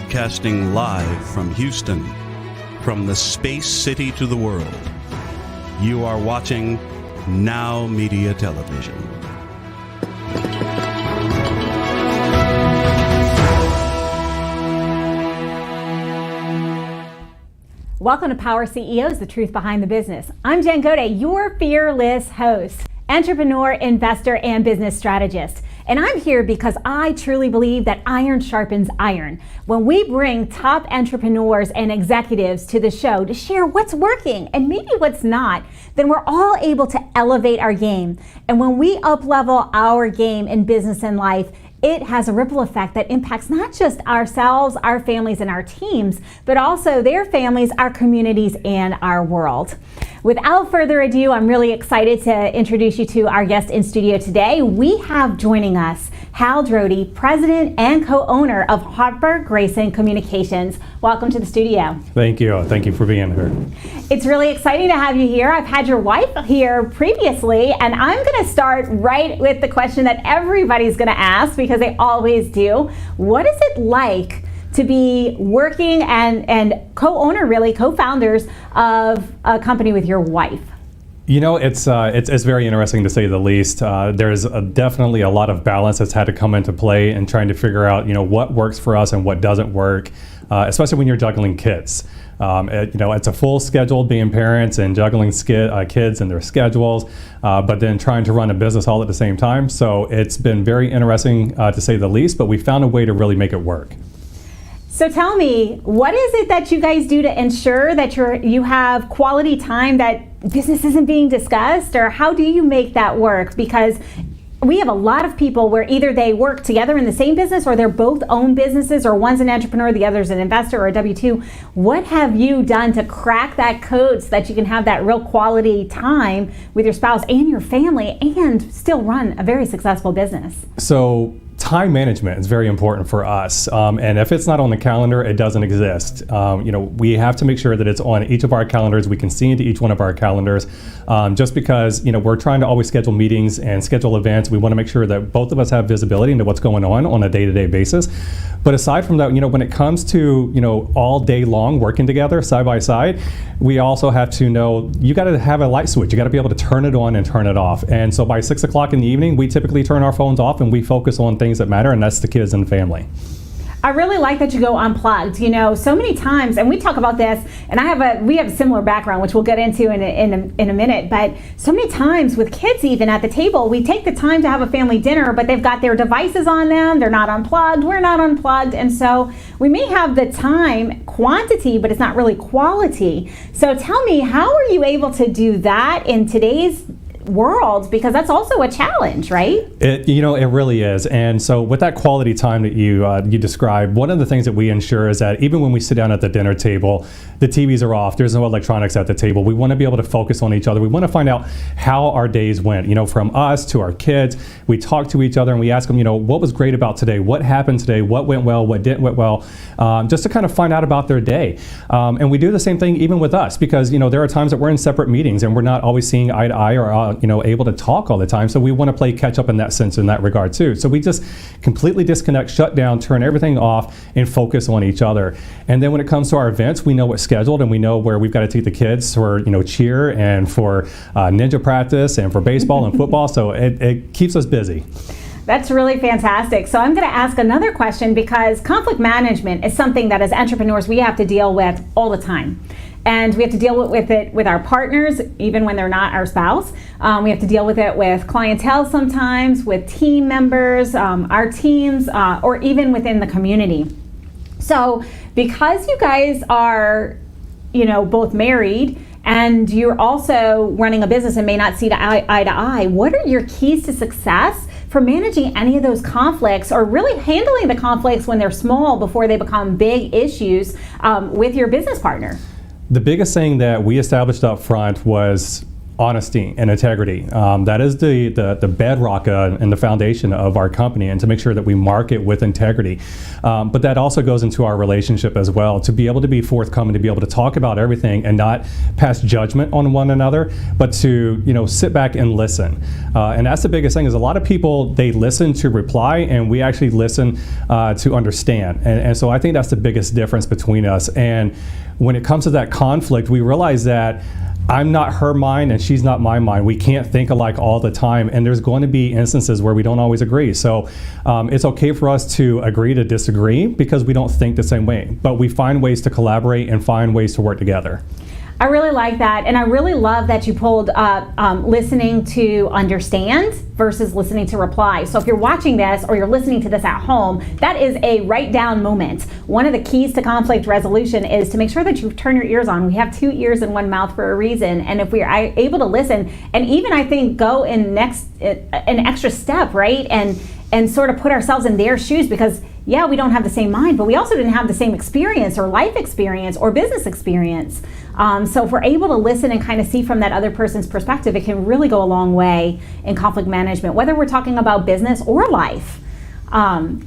Broadcasting live from Houston, from the space city to the world. You are watching NowMedia Television. Welcome to Power CEOs, the truth behind the business. I'm Jen Gaudet, your fearless host, entrepreneur, investor, and business strategist. And I'm here because I truly believe that iron sharpens iron. When we bring top entrepreneurs and executives to the show to share what's working and maybe what's not, then we're all able to elevate our game. And when we up-level our game in business and life, it has a ripple effect that impacts not just ourselves, our families, and our teams, but also their families, our communities, and our world. Without further ado, I'm really excited to introduce you to our guest in studio today. We have joining us Hal Drody, president and co-owner of Harper Grayson Communications. Welcome to the studio. Thank you. Thank you for being here. It's really exciting to have you here. I've had your wife here previously, and I'm going to start right with the question that everybody's going to ask because they always do. What is it like to be working and co-owner, really, co-founders of a company with your wife? You know, it's very interesting to say the least. There's definitely a lot of balance that's had to come into play in trying to figure out, what works for us and what doesn't work, especially when you're juggling kids. It's a full schedule being parents and juggling kids and their schedules, but then trying to run a business all at the same time. So it's been very interesting to say the least, but we found a way to really make it work. So tell me, what is it that you guys do to ensure that you have quality time, that business isn't being discussed, or how do you make that work? Because we have a lot of people where either they work together in the same business or they're both own businesses, or one's an entrepreneur, the other's an investor or a W-2. What have you done to crack that code so that you can have that real quality time with your spouse and your family and still run a very successful business? So time management is very important for us, and if it's not on the calendar, it doesn't exist. We have to make sure that it's on each of our calendars. We can see into each one of our calendars, just because we're trying to always schedule meetings and schedule events. We want to make sure that both of us have visibility into what's going on a day-to-day basis. But aside from that, when it comes to all day long working together side by side, we also have to know you got to have a light switch. You got to be able to turn it on and turn it off. And so by 6 o'clock in the evening, we typically turn our phones off and we focus on things that matter, and that's the kids and family. I really like that you go unplugged. So many times, and we talk about this, and we have a similar background, which we'll get into in a minute, but so many times with kids even at the table, we take the time to have a family dinner, but they've got their devices on them, they're not unplugged, we're not unplugged, and so we may have the time quantity, but it's not really quality. So tell me, how are you able to do that in today's world, because that's also a challenge, right? It really is. And so with that quality time that you described, one of the things that we ensure is that even when we sit down at the dinner table, the TVs are off, there's no electronics at the table. We want to be able to focus on each other. We want to find out how our days went, from us to our kids. We talk to each other and we ask them, what was great about today? What happened today? What went well? What didn't went well? Just to kind of find out about their day. And we do the same thing even with us, because, there are times that we're in separate meetings and we're not always seeing eye to eye or able to talk all the time. So we want to play catch up in that sense, in that regard too. So we just completely disconnect, shut down, turn everything off, and focus on each other. And then when it comes to our events, we know what's scheduled and we know where we've got to take the kids for cheer and for ninja practice and for baseball and football. So it keeps us busy. That's really fantastic. So I'm going to ask another question, because conflict management is something that as entrepreneurs we have to deal with all the time. And we have to deal with it with our partners, even when they're not our spouse. We have to deal with it with clientele sometimes, with team members, our teams, or even within the community. So because you guys are, both married and you're also running a business and may not see eye to eye, what are your keys to success for managing any of those conflicts, or really handling the conflicts when they're small before they become big issues with your business partner? The biggest thing that we established up front was honesty and integrity. That is the bedrock and the foundation of our company, and to make sure that we market with integrity. But that also goes into our relationship as well, to be able to be forthcoming, to be able to talk about everything and not pass judgment on one another, but to sit back and listen. And that's the biggest thing, is a lot of people, they listen to reply, and we actually listen to understand. And so I think that's the biggest difference between us. And when it comes to that conflict, we realize that I'm not her mind and she's not my mind. We can't think alike all the time, and there's going to be instances where we don't always agree. So it's okay for us to agree to disagree, because we don't think the same way, but we find ways to collaborate and find ways to work together. I really like that, and I really love that you pulled up listening to understand versus listening to reply. So if you're watching this or you're listening to this at home, that is a write down moment. One of the keys to conflict resolution is to make sure that you turn your ears on. We have 2 ears and 1 mouth for a reason, and if we are able to listen, and even I think go in an extra step, right, and sort of put ourselves in their shoes, because yeah, we don't have the same mind, but we also didn't have the same experience or life experience or business experience. So if we're able to listen and kind of see from that other person's perspective, it can really go a long way in conflict management, whether we're talking about business or life.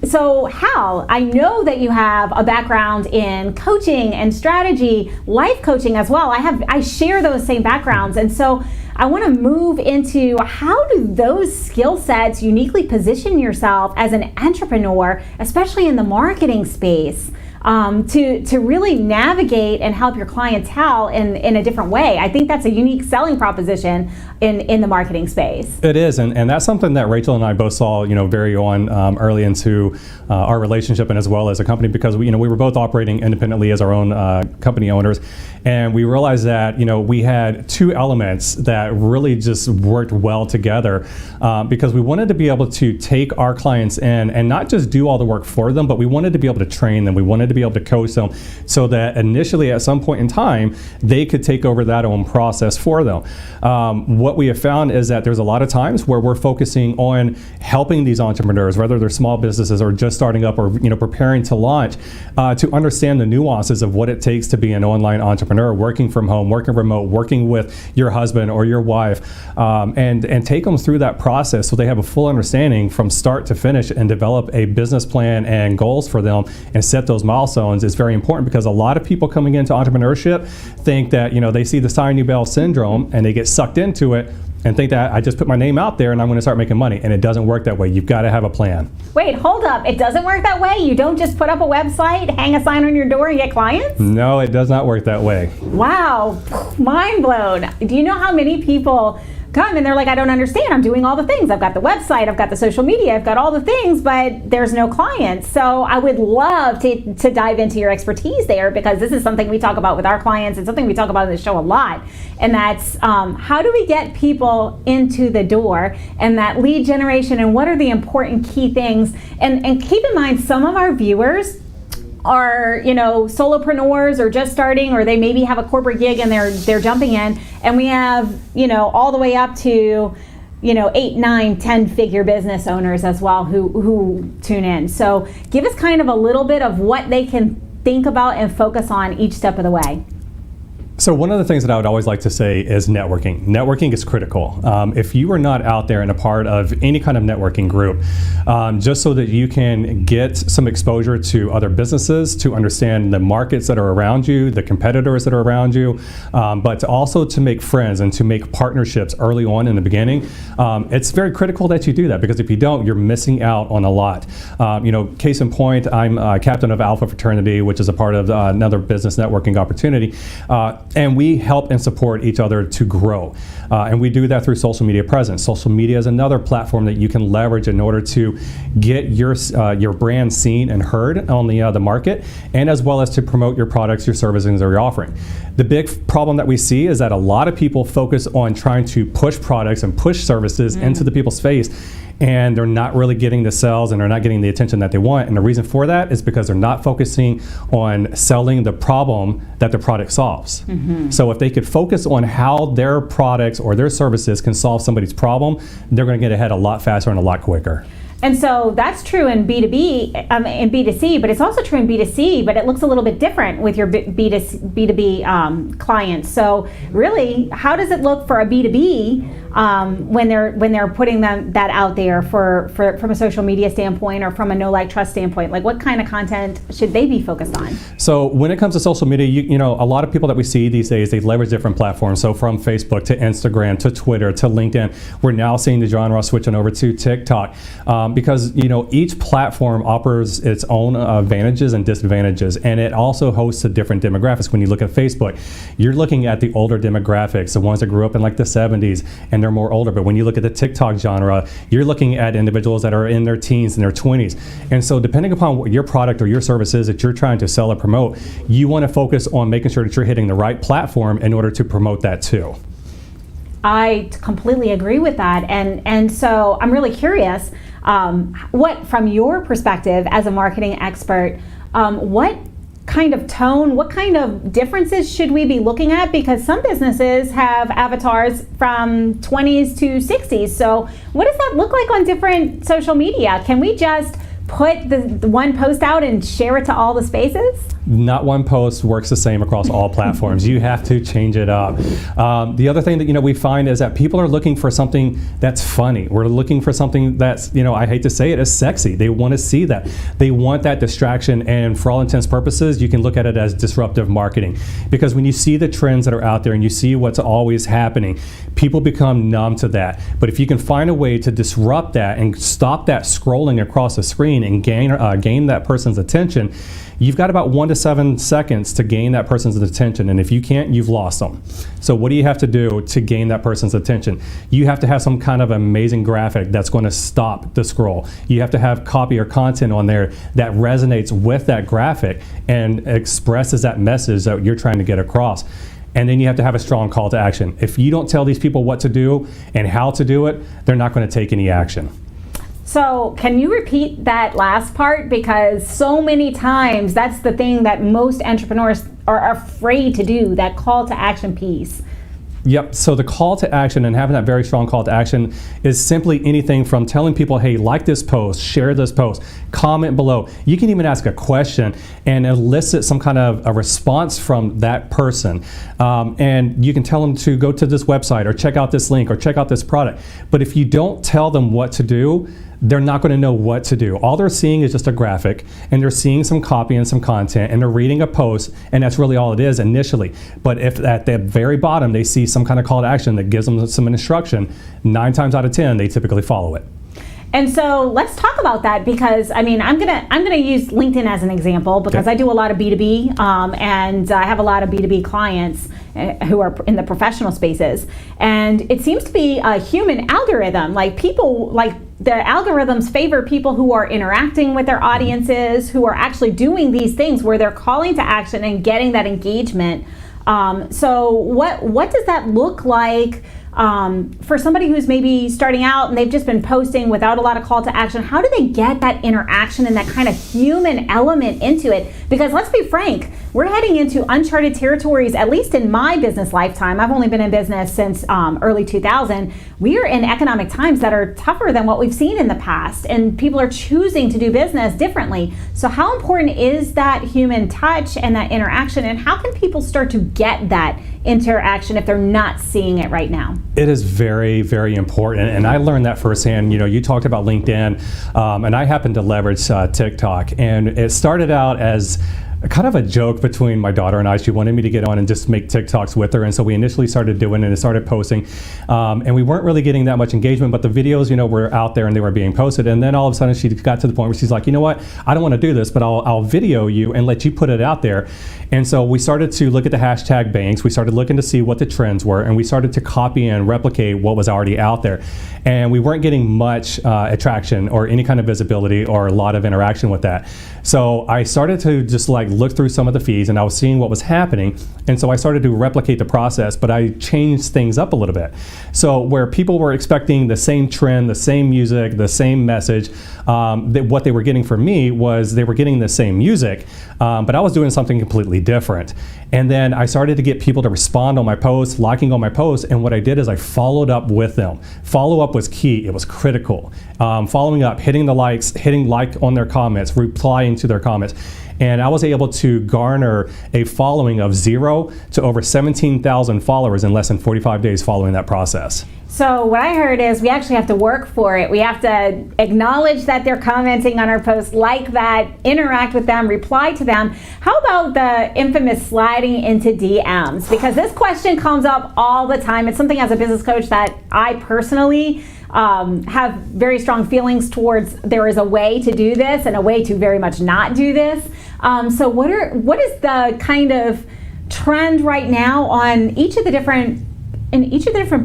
So Hal, I know that you have a background in coaching and strategy, life coaching as well. I share those same backgrounds, and so I want to move into, how do those skill sets uniquely position yourself as an entrepreneur, especially in the marketing space, to really navigate and help your clientele in a different way? I think that's a unique selling proposition in the marketing space. It is, and that's something that Rachel and I both saw, very early into our relationship, and as well as a company, because we were both operating independently as our own company owners, and we realized that we had 2 elements that really just worked well together, because we wanted to be able to take our clients in and not just do all the work for them, but we wanted to be able to train them. We wanted to be able to coach them, so that initially at some point in time they could take over that own process for them. What we have found is that there's a lot of times where we're focusing on helping these entrepreneurs, whether they're small businesses or just starting up or preparing to launch, to understand the nuances of what it takes to be an online entrepreneur, working from home, working remote, working with your husband or your wife, and take them through that process so they have a full understanding from start to finish, and develop a business plan and goals for them and set those milestones. Is very important, because a lot of people coming into entrepreneurship think that they see the Sign New Bell syndrome and they get sucked into it and think that I just put my name out there and I'm going to start making money, and it doesn't work that way. You've got to have a plan. Wait, hold up. It doesn't work that way? You don't just put up a website, hang a sign on your door, and get clients? No, it does not work that way. Wow, mind blown. Do you know how many people come and they're like, I don't understand. I'm doing all the things. I've got the website, I've got the social media, I've got all the things, but there's no clients. So I would love to dive into your expertise there, because this is something we talk about with our clients. It's something we talk about in the show a lot. And that's how do we get people into the door, and that lead generation, and what are the important key things? And keep in mind, some of our viewers are solopreneurs or just starting, or they maybe have a corporate gig and they're jumping in, and we have all the way up to 8, 9, 10 figure business owners as well who tune in. So give us kind of a little bit of what they can think about and focus on each step of the way. So one of the things that I would always like to say is networking. Networking is critical. If you are not out there and a part of any kind of networking group, just so that you can get some exposure to other businesses, to understand the markets that are around you, the competitors that are around you, but also to make friends and to make partnerships early on in the beginning, it's very critical that you do that, because if you don't, you're missing out on a lot. Case in point, I'm captain of Alpha Fraternity, which is a part of another business networking opportunity. And we help and support each other to grow. And we do that through social media presence. Social media is another platform that you can leverage in order to get your brand seen and heard on the market, and as well as to promote your products, your services, or your offering. The big problem that we see is that a lot of people focus on trying to push products and push services into the people's face, and they're not really getting the sales, and they're not getting the attention that they want. And the reason for that is because they're not focusing on selling the problem that the product solves. So if they could focus on how their products or their services can solve somebody's problem, they're going to get ahead a lot faster and a lot quicker. And so that's true in B2B, in B2C, but it's also true in B2C, but it looks a little bit different with your B2B clients. So really, how does it look for a B2B when they're putting that out there from a social media standpoint or from a know, like, trust standpoint? Like, what kind of content should they be focused on? So when it comes to social media, you know, a lot of people that we see these days, they leverage different platforms. So from Facebook to Instagram to Twitter to LinkedIn, we're now seeing the genre switching over to TikTok. Because, you know, each platform offers its own advantages and disadvantages, and it also hosts a different demographics. When you look at Facebook, you're looking at the older demographics, the ones that grew up in like the 70s, and they're more older. But when you look at the TikTok genre, you're looking at individuals that are in their teens and their 20s. And so depending upon what your product or your service is that you're trying to sell or promote, you want to focus on making sure that you're hitting the right platform in order to promote that too. I completely agree with that. And so I'm really curious, what, from your perspective as a marketing expert, what kind of tone, what kind of differences should we be looking at? Because some businesses have avatars from 20s to 60s. So what does that look like on different social media? Can we just put the one post out and share it to all the spaces? Not one post works the same across all platforms. You have to change it up. The other thing that, you know, we find is that people are looking for something that's funny. We're looking for something that's, you know, I hate to say it, is sexy. They want to see that. They want that distraction, and for all intents and purposes, you can look at it as disruptive marketing. Because when you see the trends that are out there and you see what's always happening, people become numb to that. But if you can find a way to disrupt that and stop that scrolling across the screen and gain that person's attention, you've got about 1 to 7 seconds to gain that person's attention, and if you can't, you've lost them. So what do you have to do to gain that person's attention? You have to have some kind of amazing graphic that's going to stop the scroll. You have to have copy or content on there that resonates with that graphic and expresses that message that you're trying to get across. And then you have to have a strong call to action. If you don't tell these people what to do and how to do it, they're not going to take any action. So can you repeat that last part? Because so many times that's the thing that most entrepreneurs are afraid to do, that call to action piece. Yep, so the call to action and having that very strong call to action is simply anything from telling people, hey, like this post, share this post, comment below. You can even ask a question and elicit some kind of a response from that person. And you can tell them to go to this website or check out this link or check out this product. But if you don't tell them what to do, they're not going to know what to do. All they're seeing is just a graphic, and they're seeing some copy and some content, and they're reading a post, and that's really all it is initially. But if at the very bottom they see some kind of call to action that gives them some instruction, 9 times out of 10 they typically follow it. And so let's talk about that, because I mean, I'm gonna use LinkedIn as an example, because Okay. I do a lot of B2B, and I have a lot of B2B clients who are in the professional spaces, and it seems to be a human algorithm. Like, people, like, the algorithms favor people who are interacting with their audiences, who are actually doing these things where they're calling to action and getting that engagement. So what does that look like for somebody who's maybe starting out and they've just been posting without a lot of call to action? How do they get that interaction and that kind of human element into it? Because let's be frank, we're heading into uncharted territories, at least in my business lifetime. I've only been in business since early 2000. We are in economic times that are tougher than what we've seen in the past, and people are choosing to do business differently. So how important is that human touch and that interaction, and how can people start to get that interaction if they're not seeing it right now? It is very, very important, and I learned that firsthand. You know, you talked about LinkedIn, and I happen to leverage TikTok, and it started out as kind of a joke between my daughter and I. She wanted me to get on and just make TikToks with her, and so we initially started doing it and started posting, and we weren't really getting that much engagement, but the videos, you know, were out there and they were being posted. And then all of a sudden she got to the point where she's like, you know what, I don't want to do this, but I'll video you and let you put it out there. And so we started to look at the hashtag banks, we started looking to see what the trends were, and we started to copy and replicate what was already out there. And we weren't getting much attraction or any kind of visibility or a lot of interaction with that. So I started to just like look through some of the feeds, and I was seeing what was happening. And so I started to replicate the process, but I changed things up a little bit. So where people were expecting the same trend, the same music, the same message, what they were getting from me was they were getting the same music, but I was doing something completely different. And then I started to get people to respond on my posts, liking on my posts, and what I did is I followed up with them. Follow up was key, it was critical. Following up, hitting the likes, hitting like on their comments, replying to their comments. And I was able to garner a following of 0 to over 17,000 followers in less than 45 days following that process. So what I heard is we actually have to work for it. We have to acknowledge that they're commenting on our posts, like that, interact with them, reply to them. How about the infamous sliding into DMs? Because this question comes up all the time. It's something as a business coach that I personally have very strong feelings towards. There is a way to do this and a way to very much not do this. So what is the kind of trend right now on each of the different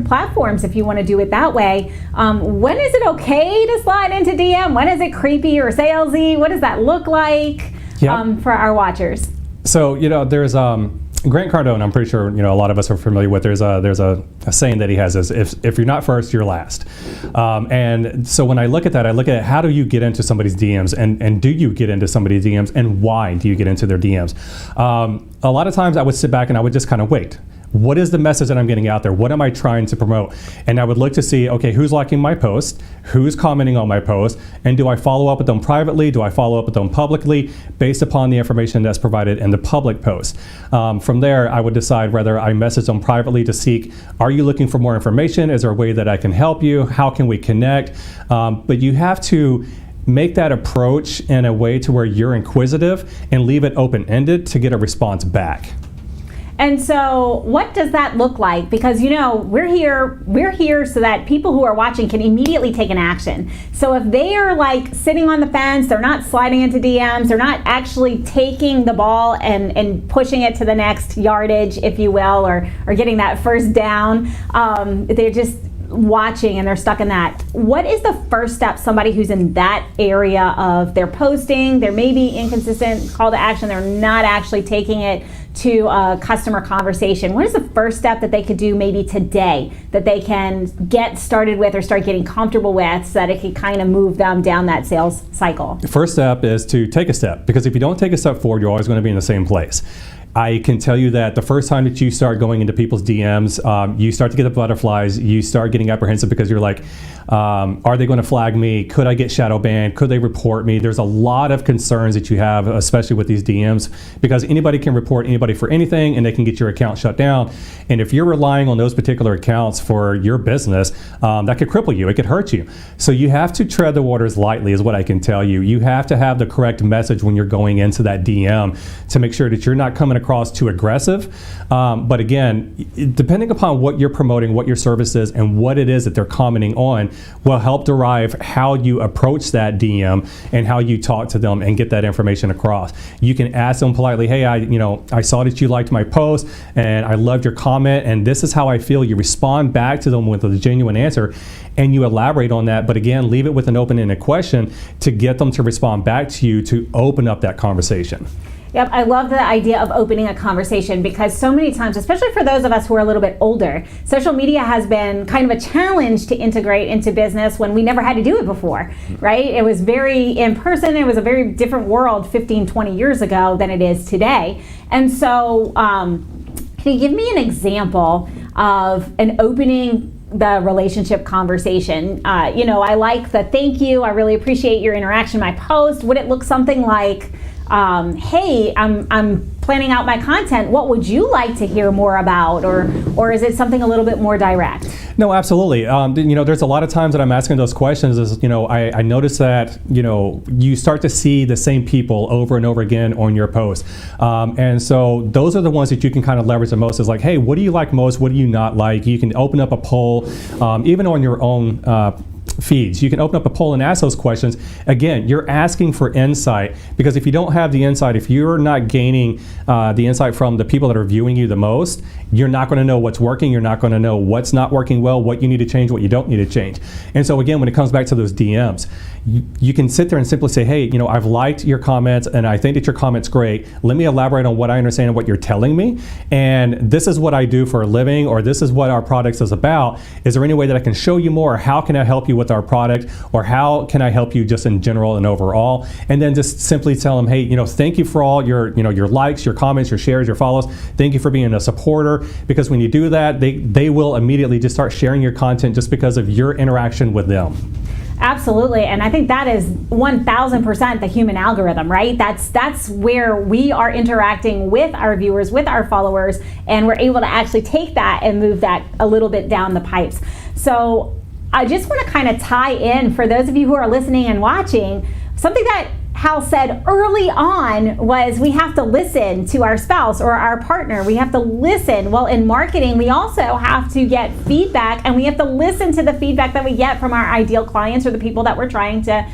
platforms, if you want to do it that way? When is it okay to slide into DM? When is it creepy or salesy? What does that look like for our watchers? So, there's Grant Cardone, I'm pretty sure a lot of us are familiar with. There's a saying that he has is if you're not first, you're last. And so when I look at that, I look at how do you get into somebody's DMs, and do you get into somebody's DMs, and why do you get into their DMs? A lot of times I would sit back and I would just kind of wait. What is the message that I'm getting out there? What am I trying to promote? And I would look to see, okay, who's liking my post? Who's commenting on my post? And do I follow up with them privately? Do I follow up with them publicly based upon the information that's provided in the public post? From there, I would decide whether I message them privately to seek, are you looking for more information? Is there a way that I can help you? How can we connect? But you have to make that approach in a way to where you're inquisitive and leave it open-ended to get a response back. And so what does that look like? Because we're here so that people who are watching can immediately take an action. So if they are like sitting on the fence, they're not sliding into DMs, they're not actually taking the ball and pushing it to the next yardage, if you will, or getting that first down, they're just watching and they're stuck in that. What is the first step? Somebody who's in that area of their posting, they're maybe inconsistent call to action, they're not actually taking it to a customer conversation. What is the first step that they could do maybe today that they can get started with or start getting comfortable with so that it can kind of move them down that sales cycle? The first step is to take a step, because if you don't take a step forward, you're always going to be in the same place. I can tell you that the first time that you start going into people's DMs, you start to get the butterflies, you start getting apprehensive because you're like, are they going to flag me? Could I get shadow banned? Could they report me? There's a lot of concerns that you have, especially with these DMs, because anybody can report anybody for anything and they can get your account shut down. And if you're relying on those particular accounts for your business, that could cripple you, it could hurt you. So you have to tread the waters lightly is what I can tell you. You have to have the correct message when you're going into that DM to make sure that you're not coming across too aggressive. But again, depending upon what you're promoting, what your service is, and what it is that they're commenting on will help derive how you approach that DM and how you talk to them and get that information across. You can ask them politely, hey, I saw that you liked my post and I loved your comment and this is how I feel. You respond back to them with a genuine answer and you elaborate on that, but again, leave it with an open-ended question to get them to respond back to you to open up that conversation. Yep, I love the idea of opening a conversation because so many times, especially for those of us who are a little bit older, social media has been kind of a challenge to integrate into business when we never had to do it before, right? It was very in person, it was a very different world 15, 20 years ago than it is today. And so, can you give me an example of an opening the relationship conversation? I like the thank you, I really appreciate your interaction, my post. Would it look something like, hey, I'm planning out my content. What would you like to hear more about? Or is it something a little bit more direct? No, absolutely. There's a lot of times that I'm asking those questions is, I notice that, you start to see the same people over and over again on your post. And so those are the ones that you can kind of leverage the most is like, hey, what do you like most? What do you not like? You can open up a poll, even on your own feeds. You can open up a poll and ask those questions. Again, you're asking for insight because if you don't have the insight, if you're not gaining the insight from the people that are viewing you the most, you're not going to know what's working. You're not going to know what's not working well, what you need to change, what you don't need to change. And so again, when it comes back to those DMs, you can sit there and simply say, hey, I've liked your comments and I think that your comment's great. Let me elaborate on what I understand and what you're telling me. And this is what I do for a living, or this is what our products is about. Is there any way that I can show you more? How can I help you with our product, or how can I help you just in general and overall? And then just simply tell them, hey, thank you for all your likes, your comments, your shares, your follows. Thank you for being a supporter, because when you do that, they will immediately just start sharing your content just because of your interaction with them. Absolutely, and I think that is 1000% the human algorithm, right? That's where we are interacting with our viewers, with our followers, and we're able to actually take that and move that a little bit down the pipes. So I just want to kind of tie in, for those of you who are listening and watching, something that Hal said early on was we have to listen to our spouse or our partner. We have to listen. Well, in marketing, we also have to get feedback, and we have to listen to the feedback that we get from our ideal clients or the people that we're trying to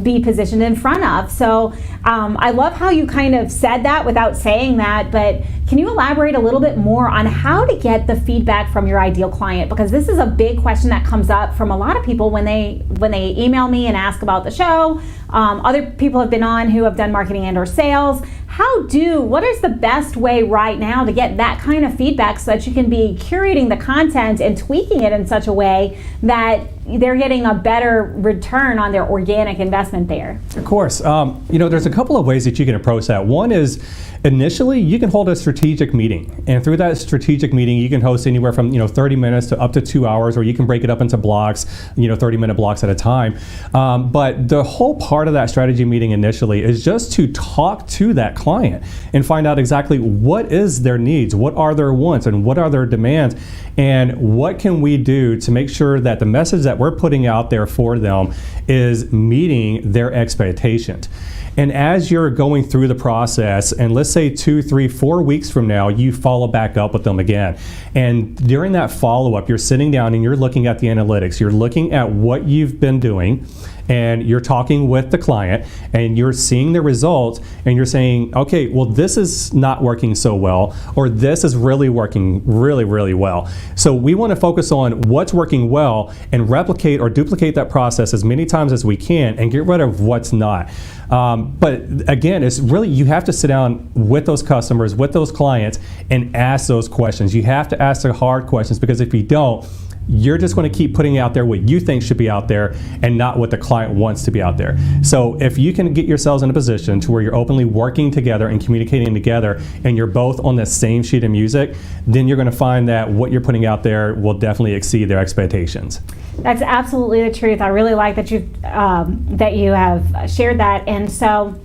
be positioned in front of. So I love how you kind of said that without saying that, but can you elaborate a little bit more on how to get the feedback from your ideal client? Because this is a big question that comes up from a lot of people when they email me and ask about the show. Other people have been on who have done marketing and or sales. What is the best way right now to get that kind of feedback so that you can be curating the content and tweaking it in such a way that they're getting a better return on their organic investment there? Of course. There's a couple of ways that you can approach that. One is, initially, you can hold a strategic meeting. And through that strategic meeting, you can host anywhere from 30 minutes to up to 2 hours, or you can break it up into blocks, 30-minute blocks at a time. But the whole part of that strategy meeting initially is just to talk to that client and find out exactly what is their needs, what are their wants, and what are their demands, and what can we do to make sure that the message that we're putting out there for them is meeting their expectations. And as you're going through the process, and let's say 2, 3, 4 weeks from now, you follow back up with them again. And during that follow-up, you're sitting down and you're looking at the analytics. You're looking at what you've been doing, and you're talking with the client, and you're seeing the results, and you're saying, okay, well, this is not working so well, or this is really working really, really well. So we want to focus on what's working well and replicate or duplicate that process as many times as we can and get rid of what's not. But again, it's really, you have to sit down with those customers, with those clients, and ask those questions. You have to ask the hard questions, because if you don't, you're just going to keep putting out there what you think should be out there and not what the client wants to be out there. So if you can get yourselves in a position to where you're openly working together and communicating together, and you're both on the same sheet of music, then you're going to find that what you're putting out there will definitely exceed their expectations. That's absolutely the truth. I really like that you have shared that. And so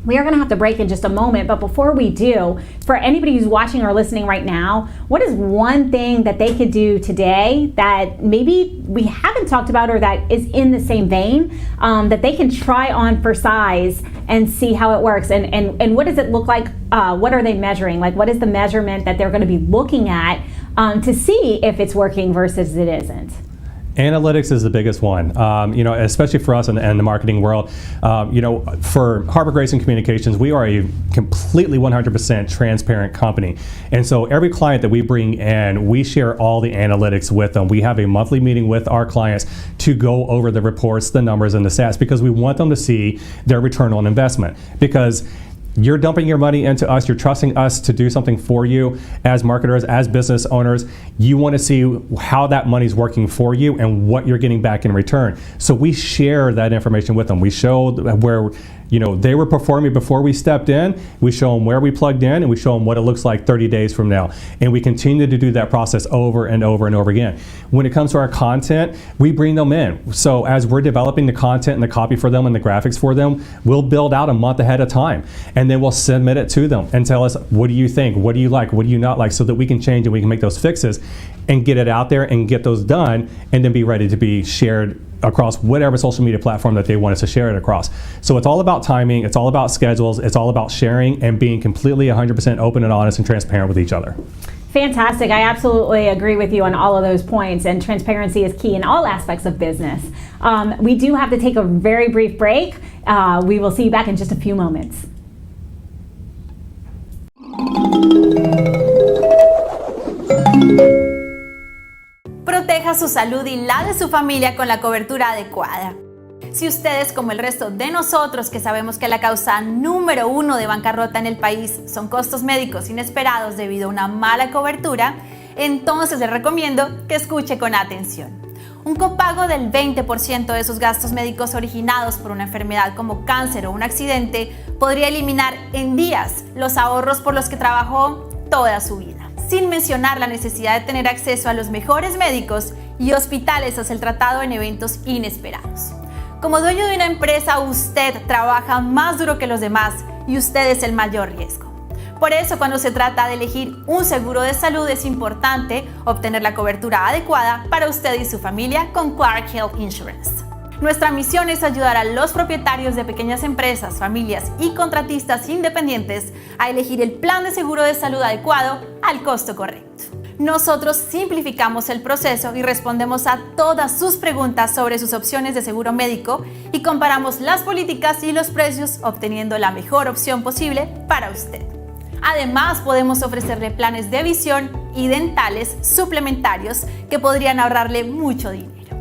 we are going to have to break in just a moment, but before we do, for anybody who's watching or listening right now, what is one thing that they could do today that maybe we haven't talked about, or that is in the same vein, that they can try on for size and see how it works? And what does it look like? What are they measuring? Like, what is the measurement that they're going to be looking at to see if it's working versus it isn't? Analytics is the biggest one, especially for us in the marketing world. For Harper Grayson Communications, we are a completely 100% transparent company. And so every client that we bring in, we share all the analytics with them. We have a monthly meeting with our clients to go over the reports, the numbers, and the stats, because we want them to see their return on investment. Because you're dumping your money into us, you're trusting us to do something for you as marketers, as business owners. You want to see how that money's working for you and what you're getting back in return. So we share that information with them. We show where they were performing before we stepped in. We show them where we plugged in, and we show them what it looks like 30 days from now. And we continue to do that process over and over and over again. When it comes to our content, we bring them in. So as we're developing the content and the copy for them and the graphics for them, we'll build out a month ahead of time. And then we'll submit it to them and tell us, what do you think? What do you like? What do you not like? So that we can change and we can make those fixes and get it out there and get those done, and then be ready to be shared across whatever social media platform that they want us to share it across. So it's all about timing, it's all about schedules, it's all about sharing and being completely 100% open and honest and transparent with each other. Fantastic. I absolutely agree with you on all of those points, and transparency is key in all aspects of business. We do have to take a very brief break. We will see you back in just a few moments. Proteja su salud y la de su familia con la cobertura adecuada. Si ustedes, como el resto de nosotros, que sabemos que la causa número 1 de bancarrota en el país son costos médicos inesperados debido a una mala cobertura, entonces les recomiendo que escuche con atención. Un copago del 20% de sus gastos médicos originados por una enfermedad como cáncer o un accidente podría eliminar en días los ahorros por los que trabajó toda su vida. Sin mencionar la necesidad de tener acceso a los mejores médicos y hospitales tras el tratado en eventos inesperados. Como dueño de una empresa, usted trabaja más duro que los demás y usted es el mayor riesgo. Por eso, cuando se trata de elegir un seguro de salud, es importante obtener la cobertura adecuada para usted y su familia con Clark Health Insurance. Nuestra misión es ayudar a los propietarios de pequeñas empresas, familias y contratistas independientes a elegir el plan de seguro de salud adecuado al costo correcto. Nosotros simplificamos el proceso y respondemos a todas sus preguntas sobre sus opciones de seguro médico y comparamos las políticas y los precios, obteniendo la mejor opción posible para usted. Además, podemos ofrecerle planes de visión y dentales suplementarios que podrían ahorrarle mucho dinero.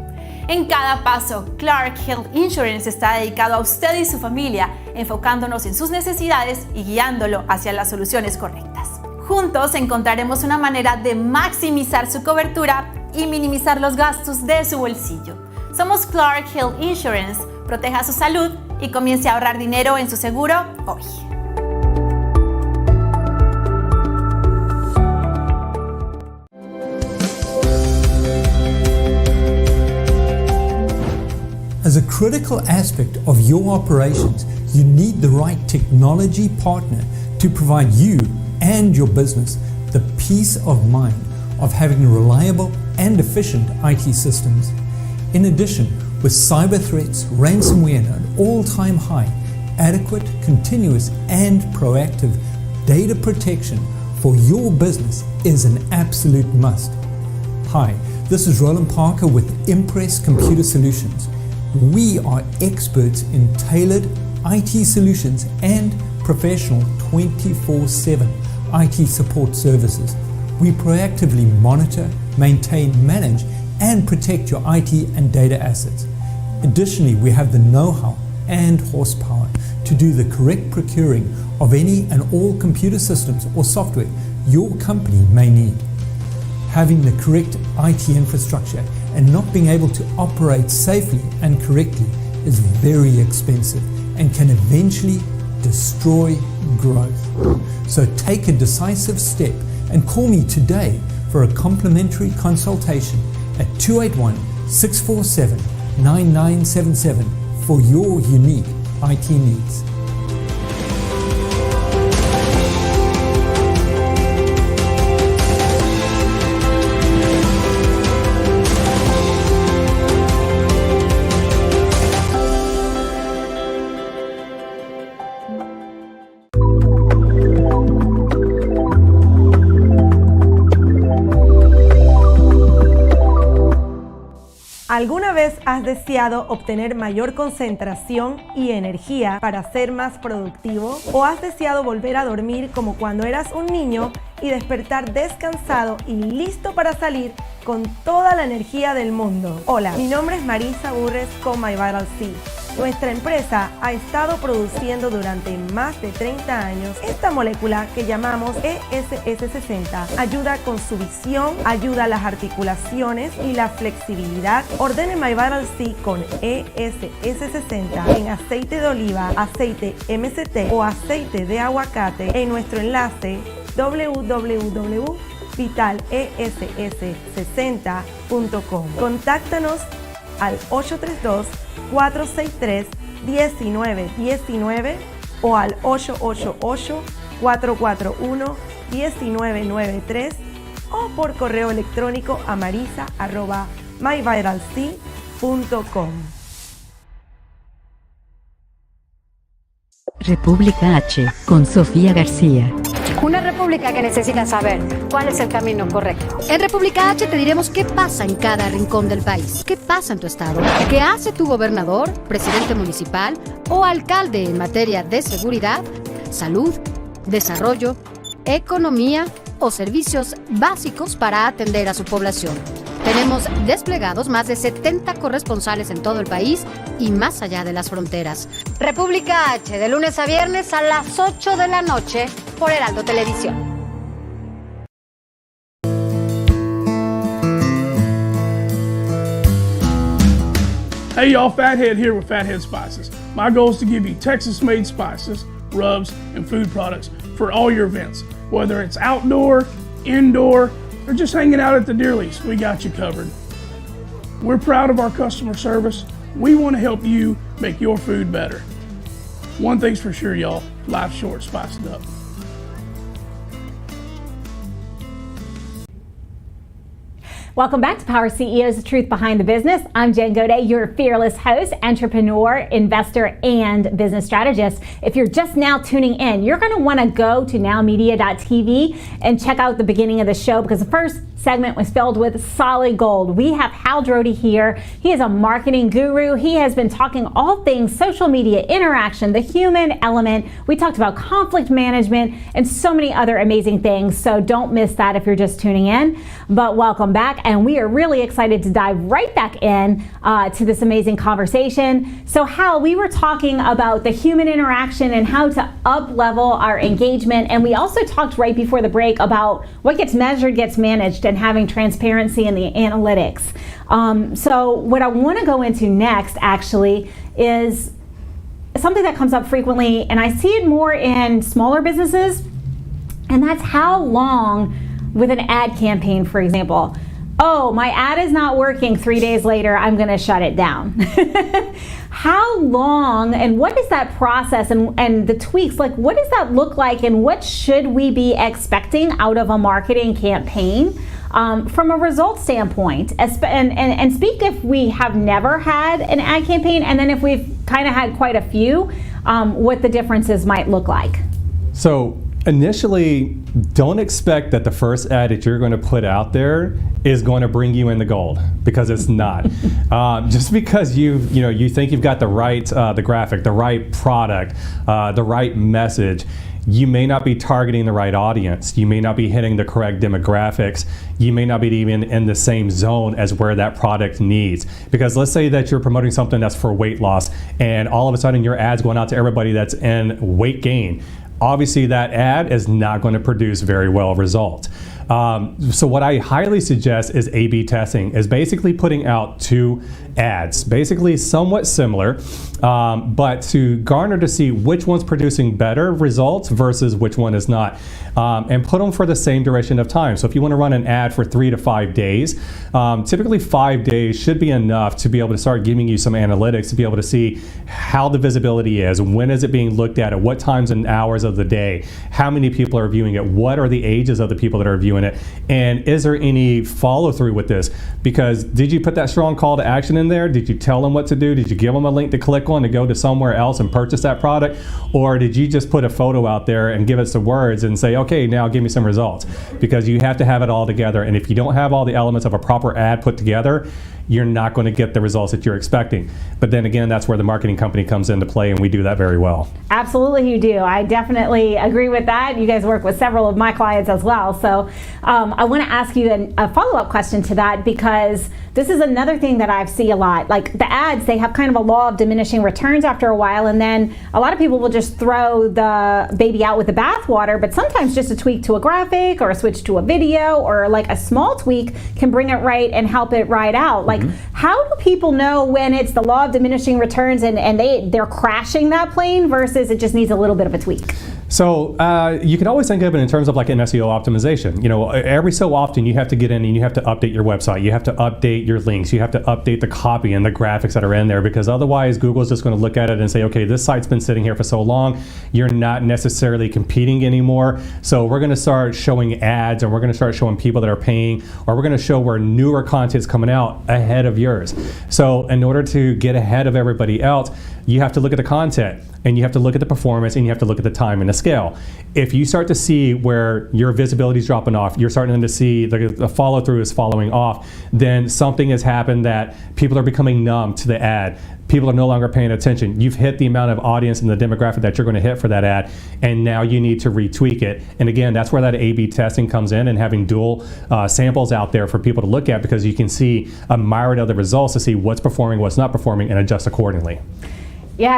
En cada paso, Clark Health Insurance está dedicado a usted y su familia, enfocándonos en sus necesidades y guiándolo hacia las soluciones correctas. Juntos encontraremos una manera de maximizar su cobertura y minimizar los gastos de su bolsillo. Somos Clark Health Insurance. Proteja su salud y comience a ahorrar dinero en su seguro hoy. As a critical aspect of your operations, you need the right technology partner to provide you and your business the peace of mind of having reliable and efficient IT systems. In addition, with cyber threats, ransomware at an all-time high, adequate, continuous, and proactive data protection for your business is an absolute must. Hi, this is Roland Parker with Impress Computer Solutions. We are experts in tailored IT solutions and professional 24/7 IT support services. We proactively monitor, maintain, manage, and protect your IT and data assets. Additionally, we have the know-how and horsepower to do the correct procuring of any and all computer systems or software your company may need. Having the correct IT infrastructure and not being able to operate safely and correctly is very expensive and can eventually destroy growth. So take a decisive step and call me today for a complimentary consultation at 281-647-9977 for your unique IT needs. ¿Alguna vez has deseado obtener mayor concentración y energía para ser más productivo? ¿O has deseado volver a dormir como cuando eras un niño y despertar descansado y listo para salir con toda la energía del mundo? Hola, mi nombre es Marisa Burres con My Vital C. Nuestra empresa ha estado produciendo durante más de 30 años esta molécula que llamamos ESS60. Ayuda con su visión, ayuda a las articulaciones y la flexibilidad. Ordene My Vital C con ESS60 en aceite de oliva, aceite MCT o aceite de aguacate en nuestro enlace www.vitaless60.com. Contáctanos al 832-463-1919 o al 888-441-1993 o por correo electrónico a marisa@myvitalc.com. República H, con Sofía García. Una república que necesita saber cuál es el camino correcto. En República H te diremos qué pasa en cada rincón del país. ¿Qué pasa en tu estado? ¿Qué hace tu gobernador, presidente municipal o alcalde en materia de seguridad, salud, desarrollo, economía o servicios básicos para atender a su población? Tenemos desplegados más de 70 corresponsales en todo el país y más allá de las fronteras. República H, de lunes a viernes a las 8 de la noche por Heraldo Televisión. Hey y'all, Fathead here with Fathead Spices. My goal is to give you Texas-made spices, rubs, and food products for all your events. Whether it's outdoor, indoor, or just hanging out at the deer lease, we got you covered. We're proud of our customer service. We want to help you make your food better. One thing's for sure, y'all, life's short, spice it up. Welcome back to Power CEOs, the truth behind the business. I'm Jen Gaudet, your fearless host, entrepreneur, investor, and business strategist. If you're just now tuning in, you're going to want to go to NowMedia.tv and check out the beginning of the show, because the first segment was filled with solid gold. We have Hal Drody here. He is a marketing guru. He has been talking all things social media interaction, the human element. We talked about conflict management and so many other amazing things. So don't miss that if you're just tuning in. But welcome back. And we are really excited to dive right back in to this amazing conversation. So Hal, we were talking about the human interaction and how to up-level our engagement. And we also talked right before the break about what gets measured gets managed, and having transparency in the analytics. So what I want to go into next actually is something that comes up frequently, and I see it more in smaller businesses, and that's how long with an ad campaign, for example. Oh, my ad is not working 3 days later, I'm going to shut it down. How long, and what is that process and the tweaks, like what does that look like, and what should we be expecting out of a marketing campaign from a results standpoint? And speak if we have never had an ad campaign, and then if we've kind of had quite a few, what the differences might look like. So initially, don't expect that the first ad that you're going to put out there is going to bring you in the gold, because it's not. Just because you think you've got the right the graphic, the right product, the right message, you may not be targeting the right audience. You may not be hitting the correct demographics. You may not be even in the same zone as where that product needs. Because let's say that you're promoting something that's for weight loss, and all of a sudden your ad's going out to everybody that's in weight gain. Obviously that ad is not going to produce very well results. So what I highly suggest is A/B testing, is basically putting out two ads, basically somewhat similar, but to garner to see which one's producing better results versus which one is not, and put them for the same duration of time. So if you want to run an ad for 3 to 5 days, typically 5 days should be enough to be able to start giving you some analytics to be able to see how the visibility is, when is it being looked at what times and hours of the day, how many people are viewing it, what are the ages of the people that are viewing it, and is there any follow through with this? Because did you put that strong call to action in there? Did you tell them what to do? Did you give them a link to click on to go to somewhere else and purchase that product? Or did you just put a photo out there and give it some words and say, okay, now give me some results? Because you have to have it all together, and if you don't have all the elements of a proper ad put together, you're not going to get the results that you're expecting. But then again, that's where the marketing company comes into play, and we do that very well. Absolutely you do. I definitely agree with that. You guys work with several of my clients as well. So I want to ask you a follow-up question to that, because this is another thing that I see a lot. Like the ads, they have kind of a law of diminishing returns after a while, and then a lot of people will just throw the baby out with the bathwater, but sometimes just a tweak to a graphic or a switch to a video or like a small tweak can bring it right and help it ride out. Like, how do people know when it's the law of diminishing returns and they're crashing that plane versus it just needs a little bit of a tweak? So you can always think of it in terms of like an SEO optimization. You know, every so often you have to get in and you have to update your website. You have to update your links. You have to update the copy and the graphics that are in there, because otherwise Google's just going to look at it and say, okay, this site's been sitting here for so long, you're not necessarily competing anymore. So we're going to start showing ads, and we're going to start showing people that are paying, or we're going to show where newer content's coming out ahead of yours. So in order to get ahead of everybody else, you have to look at the content, and you have to look at the performance, and you have to look at the time and the scale. If you start to see where your visibility is dropping off, you're starting to see the follow through is following off, then something has happened that people are becoming numb to the ad. People are no longer paying attention. You've hit the amount of audience and the demographic that you're going to hit for that ad, and now you need to retweak it. And again, that's where that A/B testing comes in, and having dual samples out there for people to look at, because you can see a myriad of the results to see what's performing, what's not performing, and adjust accordingly. Yeah,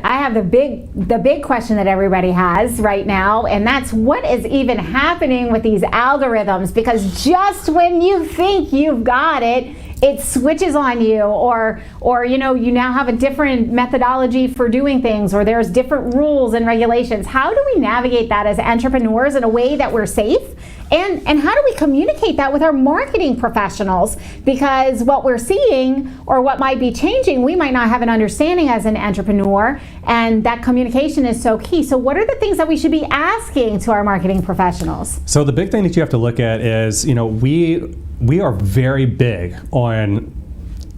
I have the big question that everybody has right now, and that's what is even happening with these algorithms, because just when you think you've got it, it switches on you, or you now have a different methodology for doing things, or there's different rules and regulations. How do we navigate that as entrepreneurs in a way that we're safe? And how do we communicate that with our marketing professionals? Because what we're seeing or what might be changing, we might not have an understanding as an entrepreneur, and that communication is so key. So what are the things that we should be asking to our marketing professionals? So the big thing that you have to look at is, we are very big on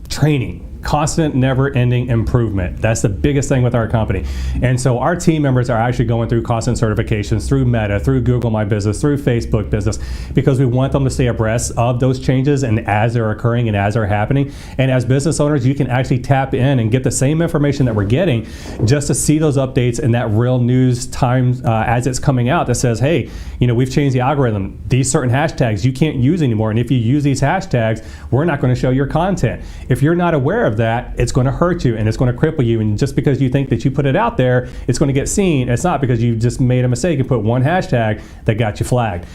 training. Constant, never-ending improvement. That's the biggest thing with our company. And so our team members are actually going through constant certifications through Meta, through Google My Business, through Facebook Business, because we want them to stay abreast of those changes and as they're occurring and as they're happening. And as business owners, you can actually tap in and get the same information that we're getting just to see those updates and that real news time as it's coming out that says, hey, we've changed the algorithm. These certain hashtags you can't use anymore. And if you use these hashtags, we're not going to show your content. If you're not aware of that, it's going to hurt you and it's going to cripple you. And just because you think that you put it out there, it's going to get seen. It's not, because you just made a mistake and put one hashtag that got you flagged.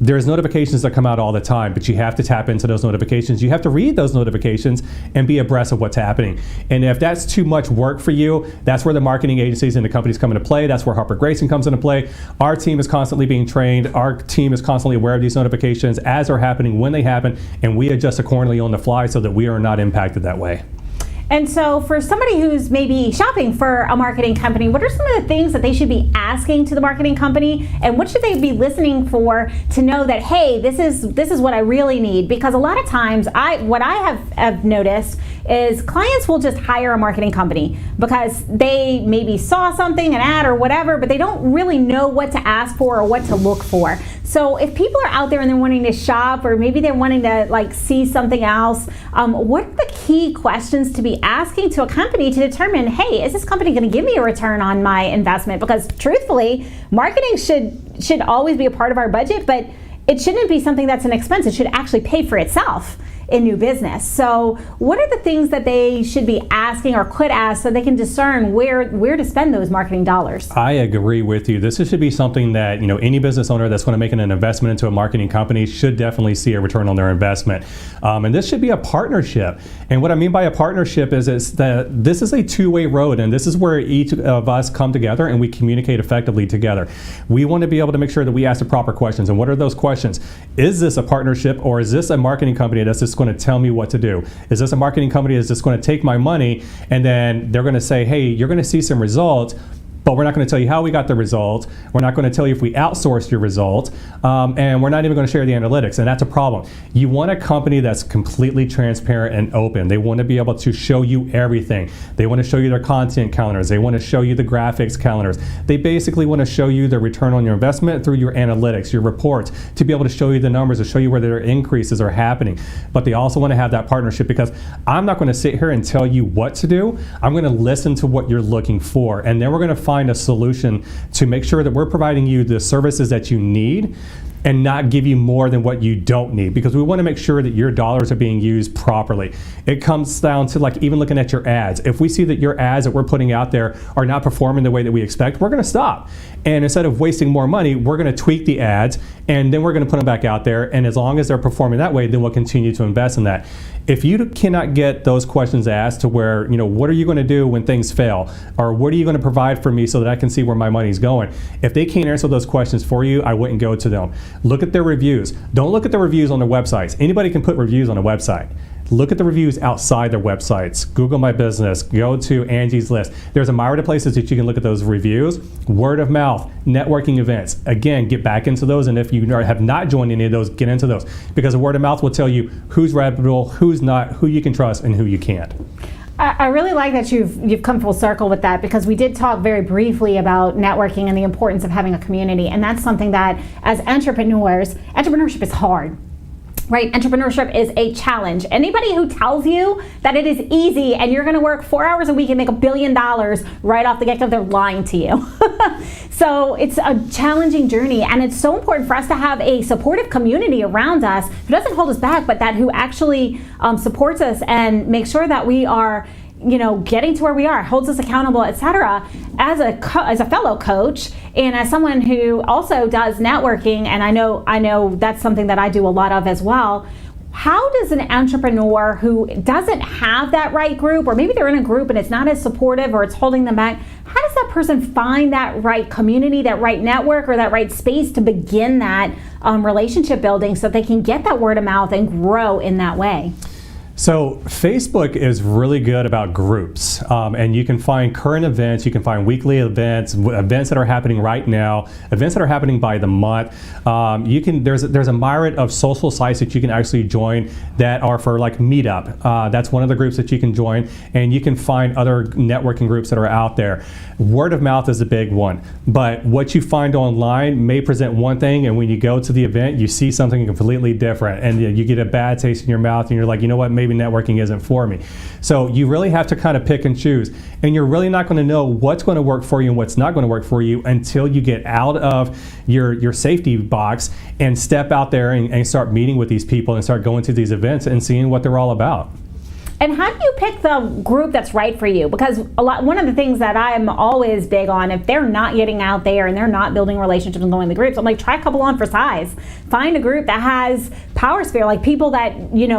There's notifications that come out all the time, but you have to tap into those notifications. You have to read those notifications and be abreast of what's happening. And if that's too much work for you, that's where the marketing agencies and the companies come into play. That's where Harper Grayson comes into play. Our team is constantly being trained. Our team is constantly aware of these notifications as they're happening, when they happen, and we adjust accordingly on the fly so that we are not impacted that way. And so for somebody who's maybe shopping for a marketing company, what are some of the things that they should be asking to the marketing company, and what should they be listening for to know that, hey, this is what I really need? Because a lot of times what I have noticed is clients will just hire a marketing company because they maybe saw something, an ad or whatever, but they don't really know what to ask for or what to look for. So if people are out there and they're wanting to shop, or maybe they're wanting to see something else, what are the key questions to be asking to a company to determine, hey, is this company going to give me a return on my investment? Because truthfully, marketing should always be a part of our budget, but it shouldn't be something that's an expense. It should actually pay for itself in new business. So what are the things that they should be asking or could ask so they can discern where to spend those marketing dollars? I agree with you. This should be something that any business owner that's going to make an investment into a marketing company should definitely see a return on their investment. And this should be a partnership. And what I mean by a partnership is that this is a two-way road, and this is where each of us come together and we communicate effectively together. We want to be able to make sure that we ask the proper questions. And what are those questions? Is this a partnership, or is this a marketing company that's just going to tell me what to do? Is this a marketing company that's just going to take my money and then they're going to say, hey, you're going to see some results, but we're not going to tell you how we got the results. We're not going to tell you if we outsourced your results, and we're not even going to share the analytics, and that's a problem. You want a company that's completely transparent and open. They want to be able to show you everything. They want to show you their content calendars. They want to show you the graphics calendars. They basically want to show you the return on your investment through your analytics, your reports, to be able to show you the numbers, to show you where their increases are happening. But they also want to have that partnership, because I'm not going to sit here and tell you what to do. I'm going to listen to what you're looking for, and then we're going to find a solution to make sure that we're providing you the services that you need and not give you more than what you don't need, because we want to make sure that your dollars are being used properly. It comes down to even looking at your ads. If we see that your ads that we're putting out there are not performing the way that we expect, we're going to stop. And instead of wasting more money, we're going to tweak the ads, and then we're going to put them back out there. And as long as they're performing that way, then we'll continue to invest in that. If you cannot get those questions asked to where, what are you going to do when things fail? Or what are you going to provide for me so that I can see where my money's going? If they can't answer those questions for you, I wouldn't go to them. Look at their reviews. Don't look at the reviews on their websites. Anybody can put reviews on a website. Look at the reviews outside their websites. Google My Business, go to Angie's List. There's a myriad of places that you can look at those reviews. Word of mouth, networking events. Again, get back into those, and if you have not joined any of those, get into those, because the word of mouth will tell you who's reputable, who's not, who you can trust, and who you can't. I really like that you've come full circle with that, because we did talk very briefly about networking and the importance of having a community, and that's something that as entrepreneurs, entrepreneurship is hard. Right? Entrepreneurship is a challenge. Anybody who tells you that it is easy and you're going to work 4 hours a week and make $1 billion right off the get-go, they're lying to you. So it's a challenging journey, and it's so important for us to have a supportive community around us who doesn't hold us back, but that who actually supports us and makes sure that we are getting to where we are, holds us accountable, etc. As a fellow coach, and as someone who also does networking, and I know that's something that I do a lot of as well. how does an entrepreneur who doesn't have that right group, or maybe they're in a group and it's not as supportive or it's holding them back, how does that person find that right community, that right network, or that right space to begin that relationship building so they can get that word of mouth and grow in that way? So Facebook is really good about groups, and you can find current events, you can find weekly events, events that are happening right now, events that are happening by the month. There's a myriad of social sites that you can actually join that are for like Meetup. That's one of the groups that you can join, and you can find other networking groups that are out there. Word of mouth is a big one, but what you find online may present one thing, and when you go to the event, you see something completely different, and you get a bad taste in your mouth, and you're like, you know what, maybe networking isn't for me. So you really have to kind of pick and choose, and you're really not going to know what's going to work for you and what's not going to work for you until you get out of your safety box and step out there and start meeting with these people and start going to these events and seeing what they're all about. And how do you pick the group that's right for you? Because one of the things that I'm always big on, if they're not getting out there and they're not building relationships and going to groups, I'm like, try a couple on for size. Find a group that has power sphere, like people that,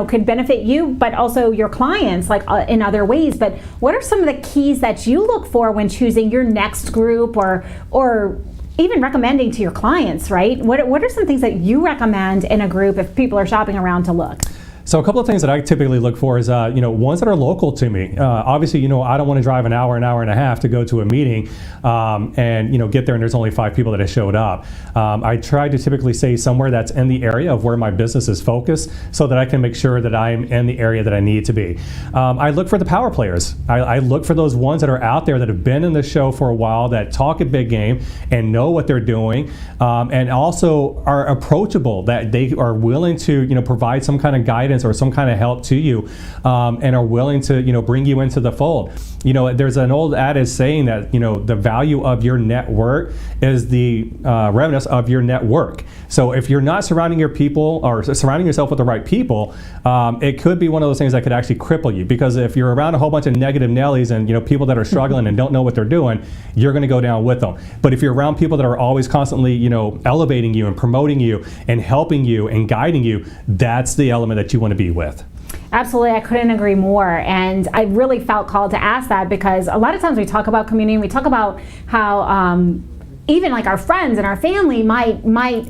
could benefit you, but also your clients, like in other ways. But what are some of the keys that you look for when choosing your next group, or even recommending to your clients, right? What are some things that you recommend in a group if people are shopping around to look? So a couple of things that I typically look for is, ones that are local to me. Obviously, I don't want to drive an hour and a half to go to a meeting and, get there and there's only 5 people that have showed up. I try to typically stay somewhere that's in the area of where my business is focused so that I can make sure that I'm in the area that I need to be. I look for the power players. I look for those ones that are out there that have been in the show for a while, that talk a big game and know what they're doing, and also are approachable, that they are willing to, provide some kind of guidance or some kind of help to you, and are willing to bring you into the fold. There's an old adage saying that the value of your network is the revenues of your network. So if you're not surrounding your people or surrounding yourself with the right people, it could be one of those things that could actually cripple you, because if you're around a whole bunch of negative Nellies and people that are struggling and don't know what they're doing, you're going to go down with them. But if you're around people that are always constantly elevating you and promoting you and helping you and guiding you, that's the element that you want to be with. Absolutely, I couldn't agree more. And I really felt called to ask that because a lot of times we talk about community, we talk about how even like our friends and our family might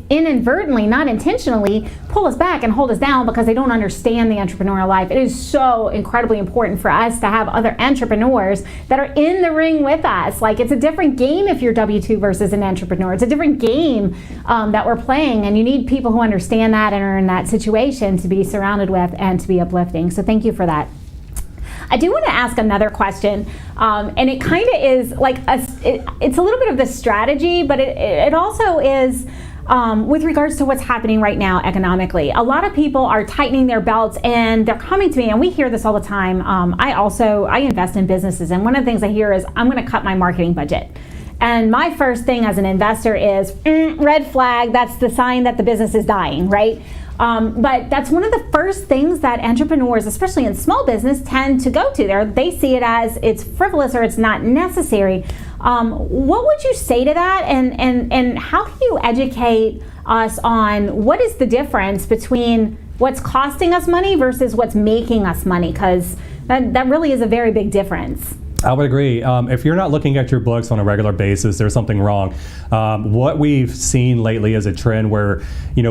inadvertently, not intentionally, pull us back and hold us down because they don't understand the entrepreneurial life. It is so incredibly important for us to have other entrepreneurs that are in the ring with us. Like, it's a different game if you're W-2 versus an entrepreneur. It's a different game that we're playing, and you need people who understand that and are in that situation to be surrounded with and to be uplifting. So thank you for that. I do want to ask another question, and it kind of is like it's a little bit of the strategy, but it also is with regards to what's happening right now economically. A lot of people are tightening their belts, and they're coming to me, and we hear this all the time. I invest in businesses, and one of the things I hear is, I'm going to cut my marketing budget. And my first thing as an investor is, red flag, that's the sign that the business is dying, right? But that's one of the first things that entrepreneurs, especially in small business, tend to go to. They see it as it's frivolous or it's not necessary. What would you say to that? And how can you educate us on what is the difference between what's costing us money versus what's making us money? Because that really is a very big difference. I would agree. If you're not looking at your books on a regular basis, there's something wrong. What we've seen lately is a trend where,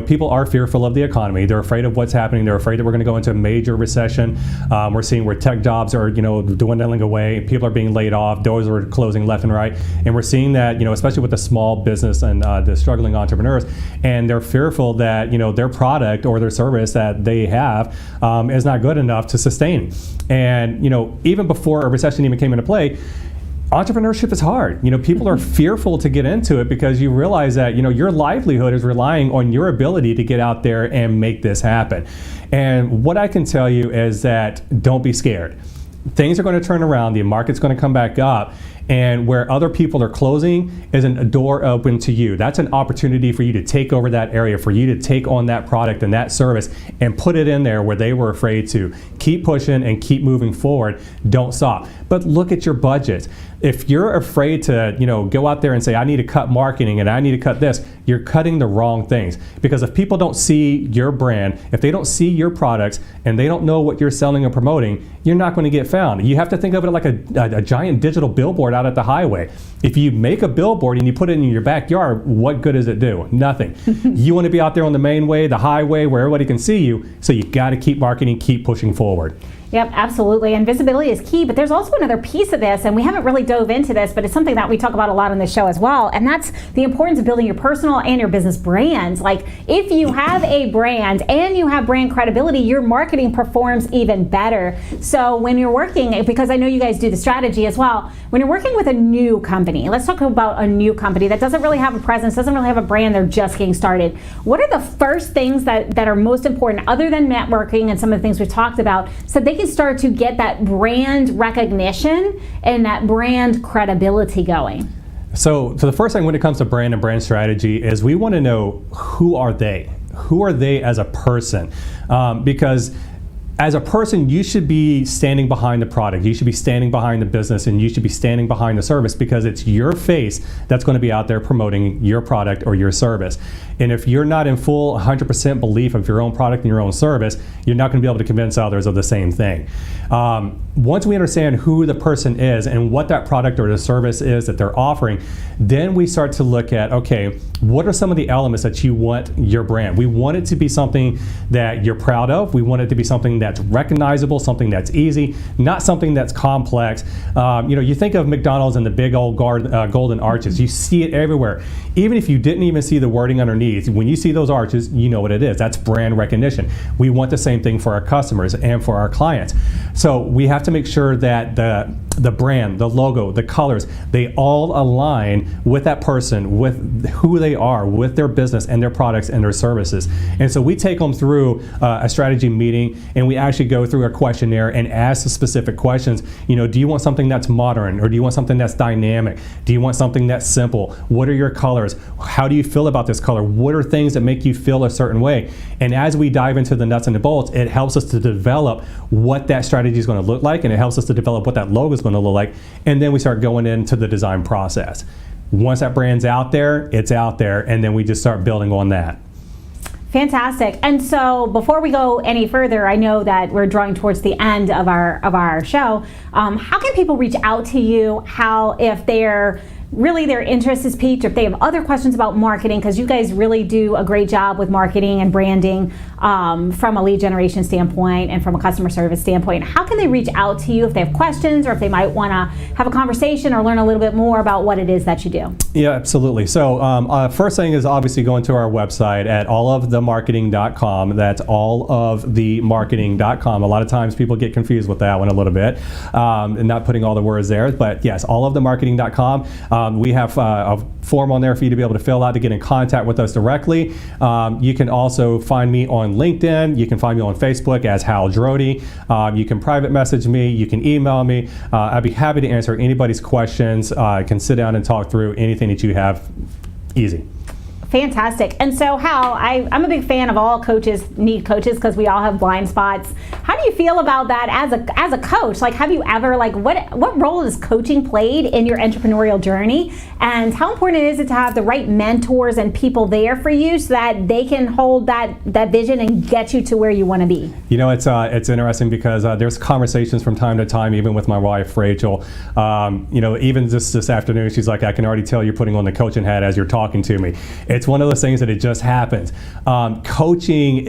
people are fearful of the economy. They're afraid of what's happening. They're afraid that we're going to go into a major recession. We're seeing where tech jobs are, dwindling away. People are being laid off. Doors are closing left and right. And we're seeing that, especially with the small business and the struggling entrepreneurs. And they're fearful that, their product or their service that they have is not good enough to sustain. And, even before a recession even came into play, entrepreneurship is hard. People are fearful to get into it because you realize that, your livelihood is relying on your ability to get out there and make this happen. And what I can tell you is that don't be scared. Things are going to turn around. The market's going to come back up. And where other people are closing isn't a door open to you. That's an opportunity for you to take over that area, for you to take on that product and that service and put it in there where they were afraid to. Keep pushing and keep moving forward. Don't stop. But look at your budget. If you're afraid to, go out there and say, I need to cut marketing and I need to cut this, you're cutting the wrong things. Because if people don't see your brand, if they don't see your products and they don't know what you're selling or promoting, you're not going to get found. You have to think of it like a giant digital billboard out at the highway. If you make a billboard and you put it in your backyard, what good does it do? Nothing. You want to be out there on the main way, the highway, where everybody can see you, so you got to keep marketing, keep pushing forward. Yep, absolutely. And visibility is key, but there's also another piece of this, and we haven't really dove into this, but it's something that we talk about a lot on this show as well, and that's the importance of building your personal and your business brands. Like, if you have a brand and you have brand credibility, your marketing performs even better. So when you're working, because I know you guys do the strategy as well, when you're working with a new company, let's talk about a new company that doesn't really have a presence, doesn't really have a brand, they're just getting started. What are the first things that are most important, other than networking and some of the things we've talked about, so they can start to get that brand recognition and that brand credibility going? So the first thing when it comes to brand and brand strategy is we want to know, who are they? Who are they as a person? Because as a person, you should be standing behind the product, you should be standing behind the business, and you should be standing behind the service, because it's your face that's going to be out there promoting your product or your service. And if you're not in full 100% belief of your own product and your own service, you're not going to be able to convince others of the same thing. Once we understand who the person is and what that product or the service is that they're offering, then we start to look at, okay, what are some of the elements that you want your brand? We want it to be something that you're proud of. We want it to be something that's recognizable, something that's easy, not something that's complex. You think of McDonald's and the big old golden arches. You see it everywhere. Even if you didn't even see the wording underneath, when you see those arches, you know what it is. That's brand recognition. We want the same thing for our customers and for our clients. So we have to make sure that the brand, the logo, the colors, they all align with that person, with who they are, with their business and their products and their services. And so we take them through a strategy meeting, and we actually go through a questionnaire and ask the specific questions. Do you want something that's modern, or do you want something that's dynamic? Do you want something that's simple? What are your colors? How do you feel about this color? What are things that make you feel a certain way? And as we dive into the nuts and the bolts, it helps us to develop what that strategy is going to look like, and it helps us to develop what that logo is going to look like. And then we start going into the design process. Once that brand's out there, it's out there, and then we just start building on that. Fantastic. And so before we go any further, I know that we're drawing towards the end of our show. How can people reach out to you? If their interest is piqued, or if they have other questions about marketing, because you guys really do a great job with marketing and branding from a lead generation standpoint and from a customer service standpoint. How can they reach out to you if they have questions, or if they might want to have a conversation or learn a little bit more about what it is that you do? Yeah, absolutely. So first thing is obviously going to our website at allofthemarketing.com. That's allofthemarketing.com. A lot of times people get confused with that one a little bit, and not putting all the words there. But yes, allofthemarketing.com. We have a form on there for you to be able to fill out to get in contact with us directly. You can also find me on LinkedIn. You can find me on Facebook as Hal Drody. You can private message me. You can email me. I'd be happy to answer anybody's questions. I can sit down and talk through anything that you have. Easy. Fantastic. And so, Hal, I'm a big fan of all coaches need coaches, because we all have blind spots. How do you feel about that as a coach? Like, have you ever, what role has coaching played in your entrepreneurial journey? And how important is it to have the right mentors and people there for you so that they can hold that vision and get you to where you want to be? It's interesting because there's conversations from time to time, even with my wife, Rachel. Even just this afternoon, she's like, I can already tell you're putting on the coaching hat as you're talking to me. It's one of those things that it just happens. Coaching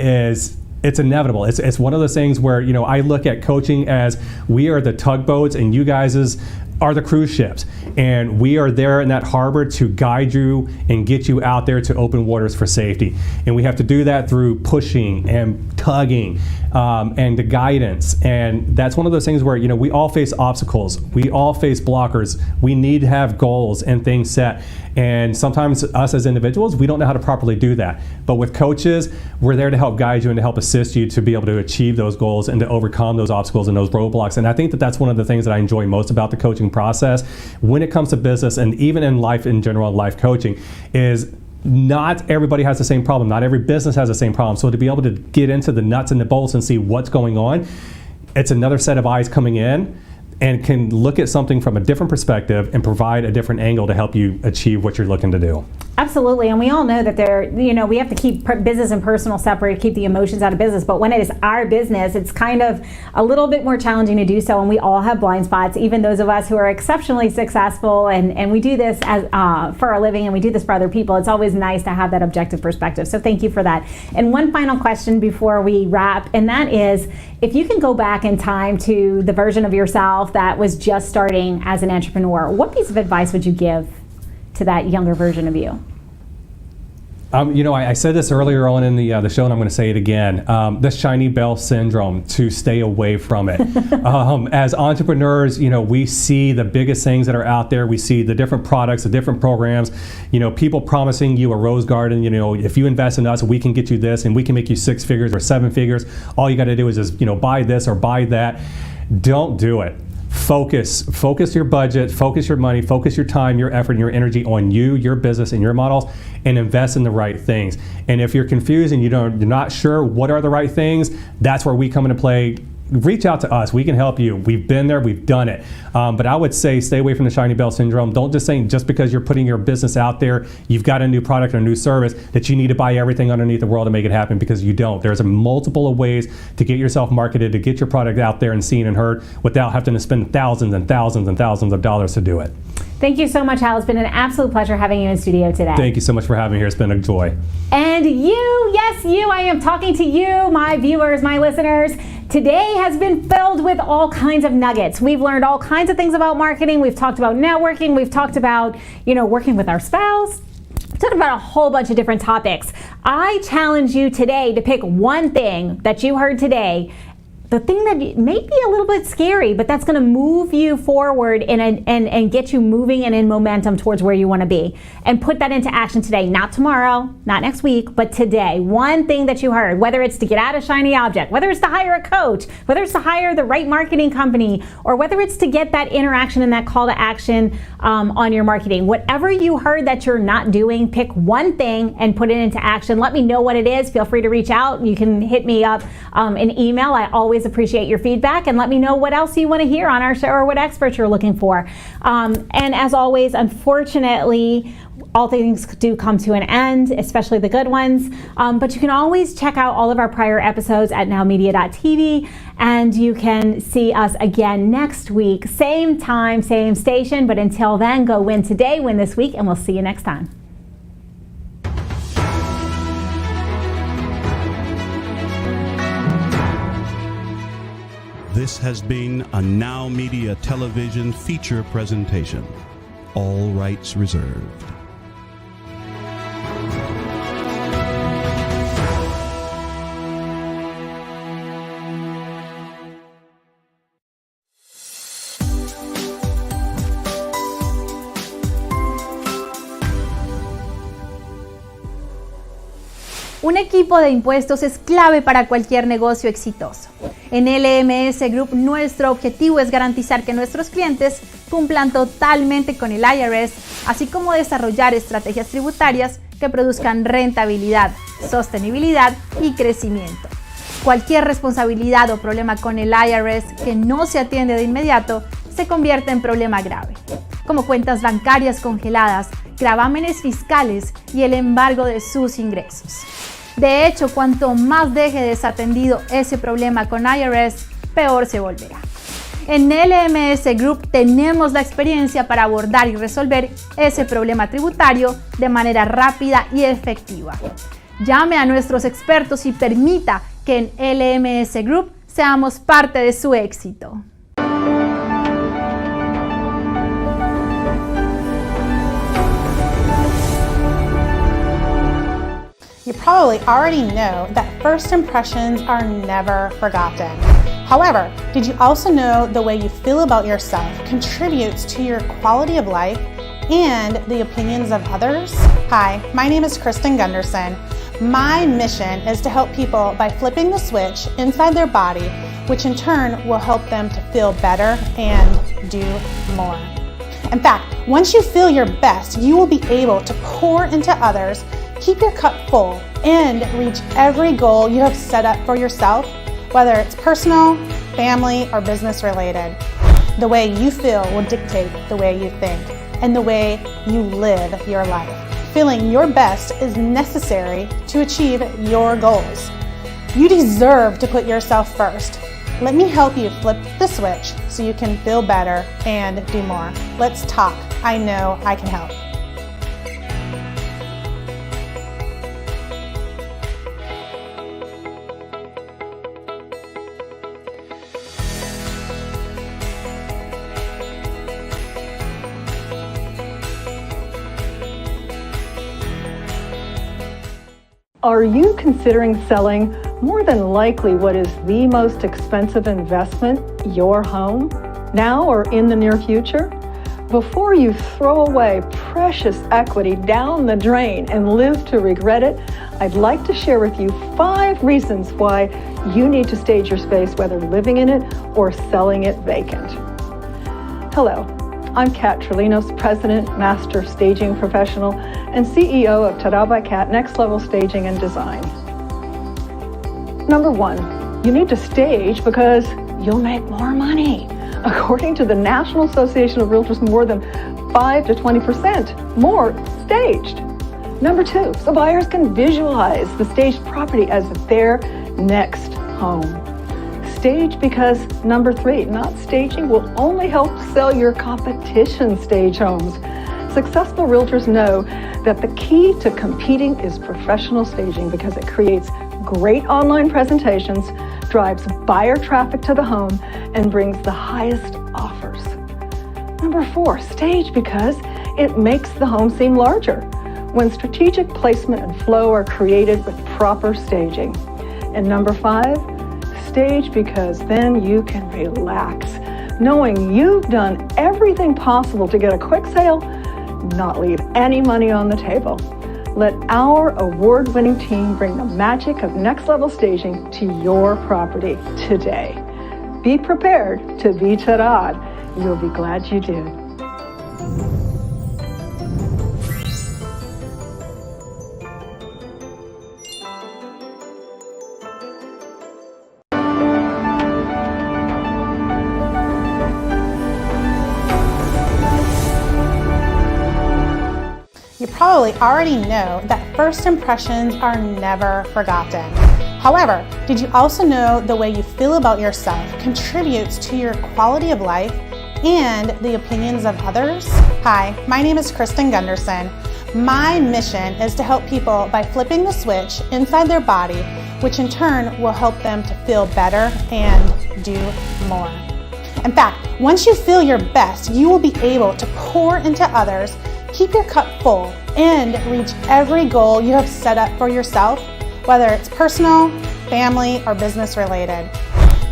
it's inevitable. It's one of those things where, I look at coaching as we are the tugboats and you guys are the cruise ships. And we are there in that harbor to guide you and get you out there to open waters for safety. And we have to do that through pushing and tugging and the guidance. And that's one of those things where, we all face obstacles. We all face blockers. We need to have goals and things set. And sometimes us as individuals, we don't know how to properly do that. But with coaches, we're there to help guide you and to help assist you to be able to achieve those goals and to overcome those obstacles and those roadblocks. And I think that that's one of the things that I enjoy most about the coaching process when it comes to business and even in life in general, life coaching, is not everybody has the same problem. Not every business has the same problem. So to be able to get into the nuts and the bolts and see what's going on, it's another set of eyes coming in. and can look at something from a different perspective and provide a different angle to help you achieve what you're looking to do. Absolutely, and we all know that we have to keep business and personal separate, keep the emotions out of business, but when it is our business, it's kind of a little bit more challenging to do so, and we all have blind spots, even those of us who are exceptionally successful, and we do this as for our living, and we do this for other people. It's always nice to have that objective perspective, so thank you for that. And one final question before we wrap, and that is, if you can go back in time to the version of yourself that was just starting as an entrepreneur, what piece of advice would you give to that younger version of you? I said this earlier on in the show, and I'm going to say it again. The shiny bell syndrome, to stay away from it. As entrepreneurs, we see the biggest things that are out there. We see the different products, the different programs. People promising you a rose garden. If you invest in us, we can get you this, and we can make you 6 figures or 7 figures. All you got to do is just buy this or buy that. Don't do it. Focus your budget, focus your money, focus your time, your effort, and your energy on you, your business, and your models, and invest in the right things. And if you're confused and you're not sure what are the right things, that's where we come into play. Reach out to us. We can help you. We've been there. We've done it. But I would say stay away from the shiny bell syndrome. Don't just think just because you're putting your business out there, you've got a new product or a new service, that you need to buy everything underneath the world to make it happen, because you don't. There's a multiple of ways to get yourself marketed, to get your product out there and seen and heard without having to spend thousands and thousands and thousands of dollars to do it. Thank you so much, Hal. It's been an absolute pleasure having you in studio today. Thank you so much for having me here. It's been a joy. And you, yes, you, I am talking to you, my viewers, my listeners. Today has been filled with all kinds of nuggets. We've learned all kinds of things about marketing. We've talked about networking. We've talked about, working with our spouse. We've talked about a whole bunch of different topics. I challenge you today to pick one thing that you heard today, the thing that may be a little bit scary, but that's going to move you forward and get you moving and in momentum towards where you want to be. And put that into action today, not tomorrow, not next week, but today. One thing that you heard, whether it's to get out of shiny object, whether it's to hire a coach, whether it's to hire the right marketing company, or whether it's to get that interaction and that call to action on your marketing. Whatever you heard that you're not doing, pick one thing and put it into action. Let me know what it is. Feel free to reach out. You can hit me up an email. I always appreciate your feedback, and let me know what else you want to hear on our show or what experts you're looking for. And as always, unfortunately, all things do come to an end, especially the good ones. But you can always check out all of our prior episodes at NowMedia.tv, and you can see us again next week, same time, same station. But until then, go win today, win this week, and we'll see you next time. This has been a NowMedia Television feature presentation. All rights reserved. Un equipo de impuestos es clave para cualquier negocio exitoso. En LMS Group, nuestro objetivo es garantizar que nuestros clientes cumplan totalmente con el IRS, así como desarrollar estrategias tributarias que produzcan rentabilidad, sostenibilidad y crecimiento. Cualquier responsabilidad o problema con el IRS que no se atiende de inmediato se convierte en problema grave, como cuentas bancarias congeladas, gravámenes fiscales y el embargo de sus ingresos. De hecho, cuanto más deje desatendido ese problema con IRS, peor se volverá. En LMS Group tenemos la experiencia para abordar y resolver ese problema tributario de manera rápida y efectiva. Llame a nuestros expertos y permita que en LMS Group seamos parte de su éxito. You probably already know that first impressions are never forgotten. However, did you also know the way you feel about yourself contributes to your quality of life and the opinions of others? Hi, my name is Kristen Gunderson. My mission is to help people by flipping the switch inside their body, which in turn will help them to feel better and do more. In fact, once you feel your best, you will be able to pour into others, keep your cup full, and reach every goal you have set up for yourself, whether it's personal, family, or business related. The way you feel will dictate the way you think and the way you live your life. Feeling your best is necessary to achieve your goals. You deserve to put yourself first. Let me help you flip the switch so you can feel better and do more. Let's talk. I know I can help. Are you considering selling more than likely what is the most expensive investment, your home, now or in the near future? Before you throw away precious equity down the drain and live to regret it, I'd like to share with you 5 reasons why you need to stage your space, whether living in it or selling it vacant. Hello. I'm Kat Trelinos, President, Master Staging Professional, and CEO of Tada by Kat Next Level Staging and Design. Number 1, you need to stage because you'll make more money. According to the National Association of Realtors, more than 5 to 20% more staged. Number 2, so buyers can visualize the staged property as their next home. Stage because number 3, not staging will only help sell your competition stage homes. Successful realtors know that the key to competing is professional staging because it creates great online presentations, drives buyer traffic to the home, and brings the highest offers. Number 4, stage because it makes the home seem larger when strategic placement and flow are created with proper staging. And number 5, stage because then you can relax, knowing you've done everything possible to get a quick sale, not leave any money on the table. Let our award-winning team bring the magic of next level staging to your property today. Be prepared to be tarad. You'll be glad you did. You probably already know that first impressions are never forgotten. However, did you also know the way you feel about yourself contributes to your quality of life and the opinions of others? Hi, my name is Kristen Gunderson. My mission is to help people by flipping the switch inside their body, which in turn will help them to feel better and do more. In fact, once you feel your best, you will be able to pour into others, keep your cup full, and reach every goal you have set up for yourself, whether it's personal, family, or business related.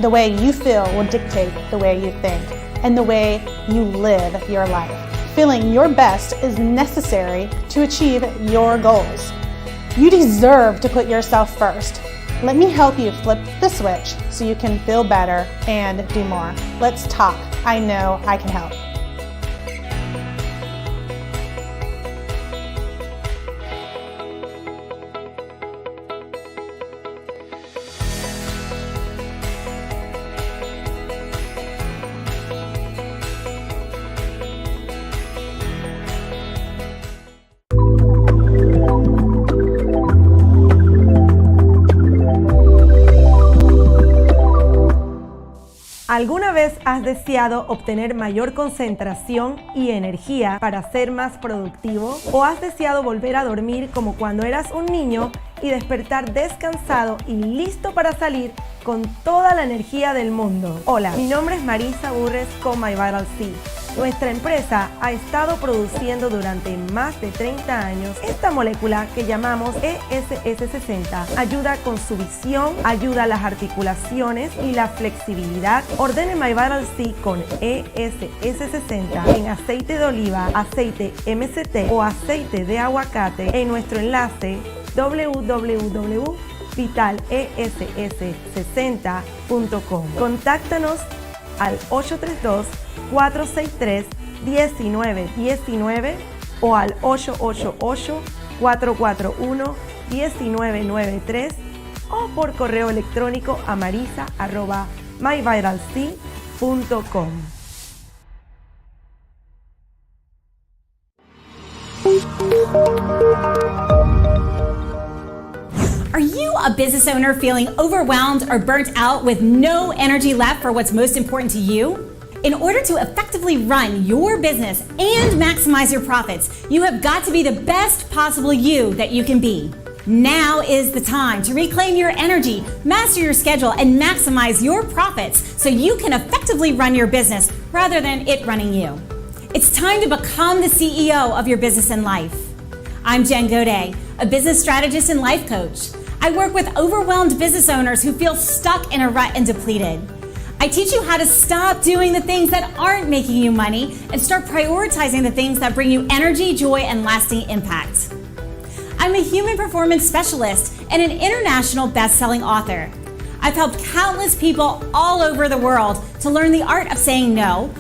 The way you feel will dictate the way you think and the way you live your life. Feeling your best is necessary to achieve your goals. You deserve to put yourself first. Let me help you flip the switch so you can feel better and do more. Let's talk. I know I can help. ¿Alguna vez has deseado obtener mayor concentración y energía para ser más productivo? ¿O has deseado volver a dormir como cuando eras un niño y despertar descansado y listo para salir con toda la energía del mundo? Hola, mi nombre es Marisa Burres con My Vital C. Nuestra empresa ha estado produciendo durante más de 30 años esta molécula que llamamos ESS60. Ayuda con su visión, ayuda a las articulaciones y la flexibilidad. Ordene My Vital C con ESS60 en aceite de oliva, aceite MCT o aceite de aguacate en nuestro enlace www.vitaless60.com. Contáctanos al 832-463-1919 o al 888-441-1993 o por correo electrónico a marisa@myvitalc.com. Are you a business owner feeling overwhelmed or burnt out with no energy left for what's most important to you? In order to effectively run your business and maximize your profits, you have got to be the best possible you that you can be. Now is the time to reclaim your energy, master your schedule, and maximize your profits so you can effectively run your business rather than it running you. It's time to become the CEO of your business and life. I'm Jen Gaudet, a business strategist and life coach. I work with overwhelmed business owners who feel stuck in a rut and depleted. I teach you how to stop doing the things that aren't making you money and start prioritizing the things that bring you energy, joy, and lasting impact. I'm a human performance specialist and an international best-selling author. I've helped countless people all over the world to learn the art of saying no,